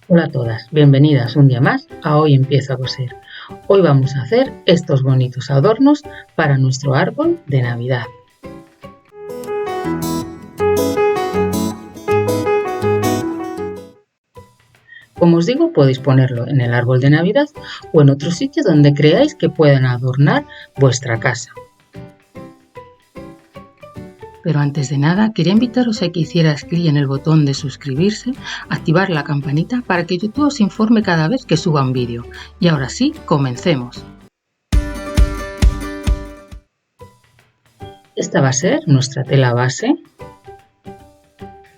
Hola a todas, bienvenidas un día más a Hoy Empiezo a Coser. Hoy vamos a hacer estos bonitos adornos para nuestro árbol de Navidad. Como os digo, podéis ponerlo en el árbol de Navidad o en otro sitio donde creáis que puedan adornar vuestra casa. Pero antes de nada, quería invitaros a que hicierais clic en el botón de suscribirse, activar la campanita para que YouTube os informe cada vez que suba un vídeo. Y ahora sí, comencemos. Esta va a ser nuestra tela base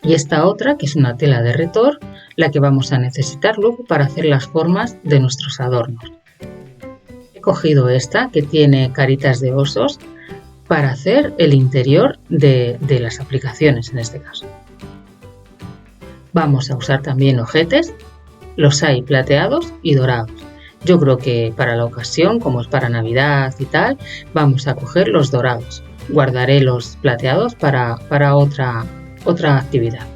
y esta otra, que es una tela de retor, la que vamos a necesitar luego para hacer las formas de nuestros adornos. He cogido esta que tiene caritas de osos para hacer el interior de las aplicaciones en este caso. Vamos a usar también ojetes, los hay plateados y dorados. Yo creo que para la ocasión, como es para Navidad y tal, vamos a coger los dorados. Guardaré los plateados para otra actividad.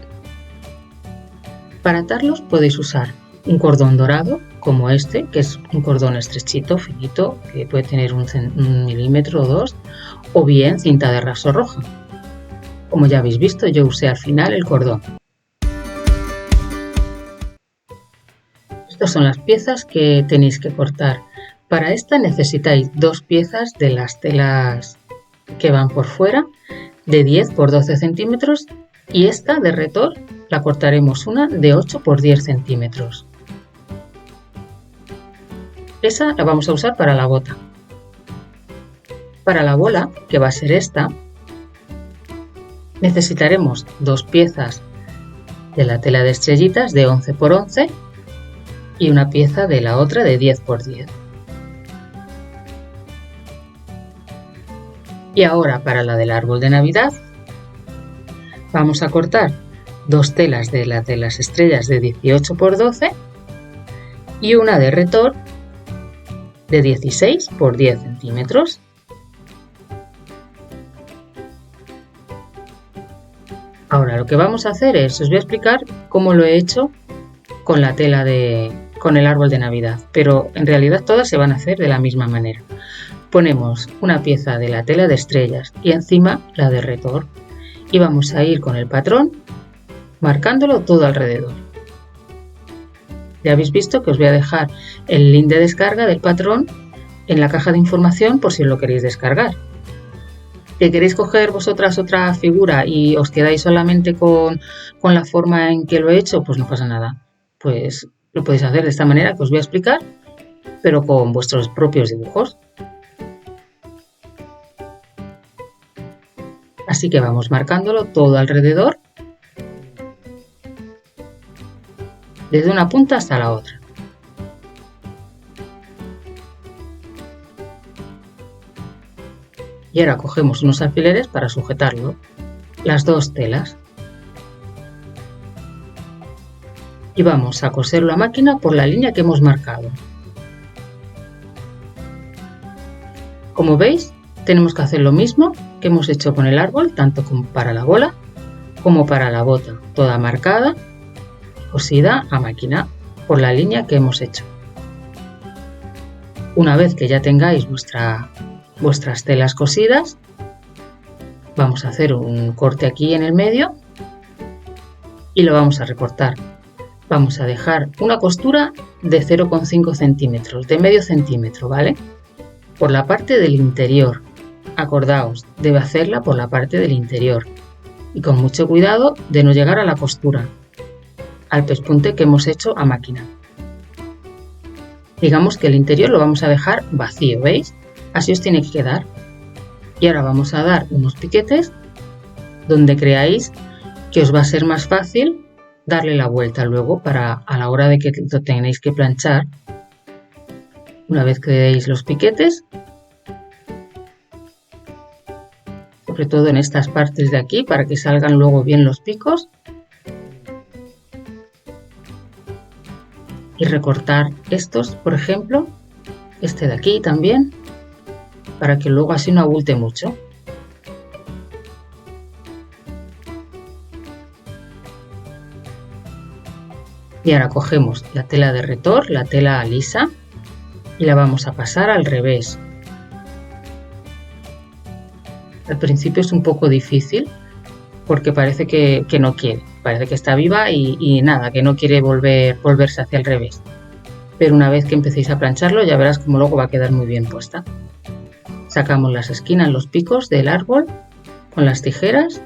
Para atarlos podéis usar un cordón dorado como este, que es un cordón estrechito, finito, que puede tener un milímetro o dos, o bien cinta de raso roja. Como ya habéis visto, yo usé al final el cordón. Estas son las piezas que tenéis que cortar. Para esta necesitáis dos piezas de las telas que van por fuera, de 10 por 12 centímetros, y esta de retor la cortaremos una de 8 por 10 centímetros. Esa la vamos a usar para la bota. Para la bola, que va a ser esta, necesitaremos dos piezas de la tela de estrellitas de 11 por 11 y una pieza de la otra de 10 por 10. Y ahora para la del árbol de Navidad vamos a cortar dos telas de las estrellas de 18 por 12 y una de retor de 16 por 10 centímetros. Ahora lo que vamos a hacer es, os voy a explicar cómo lo he hecho con la tela con el árbol de Navidad, pero en realidad todas se van a hacer de la misma manera. Ponemos una pieza de la tela de estrellas y encima la de retor y vamos a ir con el patrón marcándolo todo alrededor. Ya habéis visto que os voy a dejar el link de descarga del patrón en la caja de información por si lo queréis descargar. Si queréis coger vosotras otra figura y os quedáis solamente con la forma en que lo he hecho, pues no pasa nada. Pues lo podéis hacer de esta manera que os voy a explicar, pero con vuestros propios dibujos. Así que vamos marcándolo todo alrededor, desde una punta hasta la otra. Y ahora cogemos unos alfileres para sujetarlo, las dos telas. Y vamos a coserlo a máquina por la línea que hemos marcado. Como veis, tenemos que hacer lo mismo que hemos hecho con el árbol, tanto para la bola como para la bota, toda marcada, cosida a máquina por la línea que hemos hecho. Una vez que ya tengáis vuestras telas cosidas, vamos a hacer un corte aquí en el medio y lo vamos a recortar. Vamos a dejar una costura de 0,5 centímetros, de medio centímetro, ¿vale? Por la parte del interior. Acordaos, debe hacerla por la parte del interior y con mucho cuidado de no llegar a la costura, al pespunte que hemos hecho a máquina. Digamos que el interior lo vamos a dejar vacío, ¿veis? Así os tiene que quedar. Y ahora vamos a dar unos piquetes donde creáis que os va a ser más fácil darle la vuelta luego a la hora de que lo tengáis que planchar. Una vez que deis los piquetes, sobre todo en estas partes de aquí para que salgan luego bien los picos, y recortar estos, por ejemplo, este de aquí también, para que luego así no abulte mucho. Y ahora cogemos la tela de retor, la tela lisa, y la vamos a pasar al revés. Al principio es un poco difícil porque parece que no quiere, parece que está viva y nada, que no quiere volverse hacia el revés. Pero una vez que empecéis a plancharlo ya verás cómo luego va a quedar muy bien puesta. Sacamos las esquinas, los picos del árbol con las tijeras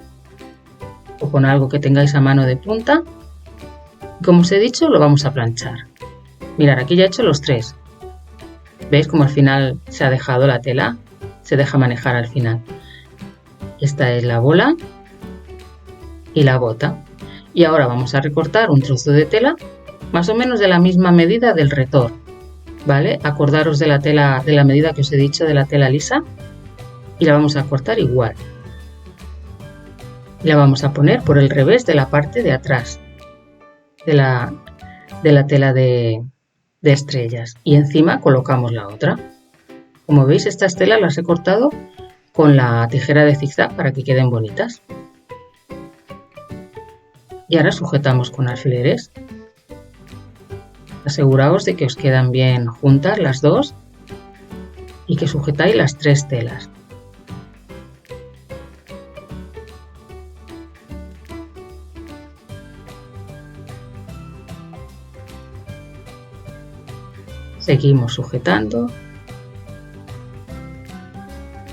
o con algo que tengáis a mano de punta. Como os he dicho, lo vamos a planchar. Mirad, aquí ya he hecho los 3. ¿Veis cómo al final se ha dejado la tela? Se deja manejar al final. Esta es la bola y la bota. Y ahora vamos a recortar un trozo de tela más o menos de la misma medida del retor, ¿vale? Acordaros de la tela, de la medida que os he dicho de la tela lisa, y la vamos a cortar igual. Y la vamos a poner por el revés de la parte de atrás de la tela de estrellas, y encima colocamos la otra. Como veis, estas telas las he cortado con la tijera de zigzag para que queden bonitas. Y ahora sujetamos con alfileres. Aseguraos de que os quedan bien juntas las dos y que sujetáis las 3 telas. Seguimos sujetando.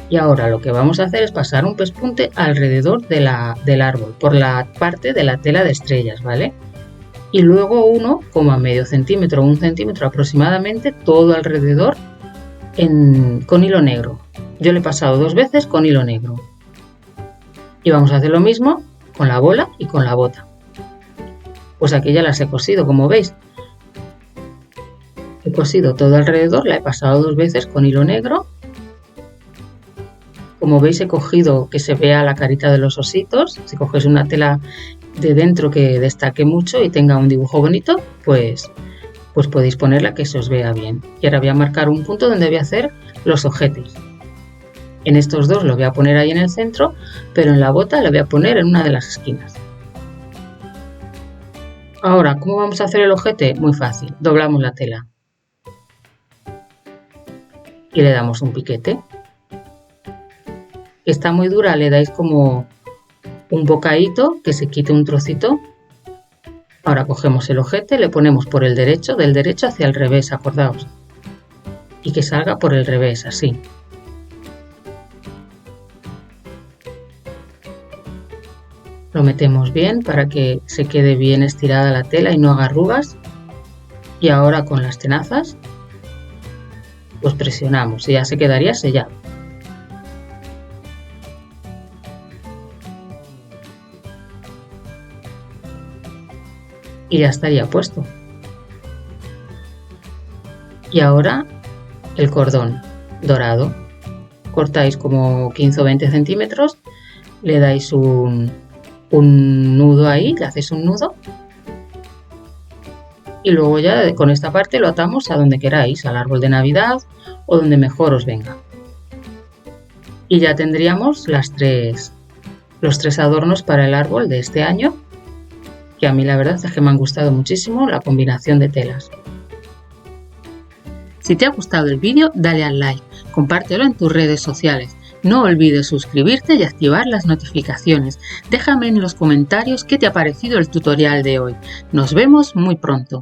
Y ahora lo que vamos a hacer es pasar un pespunte alrededor del árbol, por la parte de la tela de estrellas, ¿vale? Y luego uno, como a medio centímetro o 1 centímetro aproximadamente, todo alrededor con hilo negro. Yo le he pasado 2 veces con hilo negro. Y vamos a hacer lo mismo con la bola y con la bota. Pues aquí ya las he cosido, como veis. He cosido todo alrededor, la he pasado 2 veces con hilo negro. Como veis, he cogido que se vea la carita de los ositos. Si coges una tela de dentro que destaque mucho y tenga un dibujo bonito, pues podéis ponerla que se os vea bien. Y ahora voy a marcar un punto donde voy a hacer los ojetes. En estos dos los voy a poner ahí en el centro, pero en la bota la voy a poner en una de las esquinas. Ahora, ¿cómo vamos a hacer el ojete? Muy fácil. Doblamos la tela y le damos un piquete. Está muy dura, le dais como un bocadito que se quite un trocito. Ahora cogemos el ojete, le ponemos por el derecho, del derecho hacia el revés, acordaos, y que salga por el revés, así. Lo metemos bien para que se quede bien estirada la tela y no haga arrugas. Y ahora con las tenazas pues presionamos y ya se quedaría sellado. Y ya estaría puesto. Y ahora el cordón dorado. Cortáis como 15 o 20 centímetros, le dais un nudo ahí, le hacéis un nudo y luego ya con esta parte lo atamos a donde queráis, al árbol de Navidad o donde mejor os venga. Y ya tendríamos los tres adornos para el árbol de este año, que a mí la verdad es que me han gustado muchísimo la combinación de telas. Si te ha gustado el vídeo, dale al like, compártelo en tus redes sociales. No olvides suscribirte y activar las notificaciones. Déjame en los comentarios qué te ha parecido el tutorial de hoy. Nos vemos muy pronto.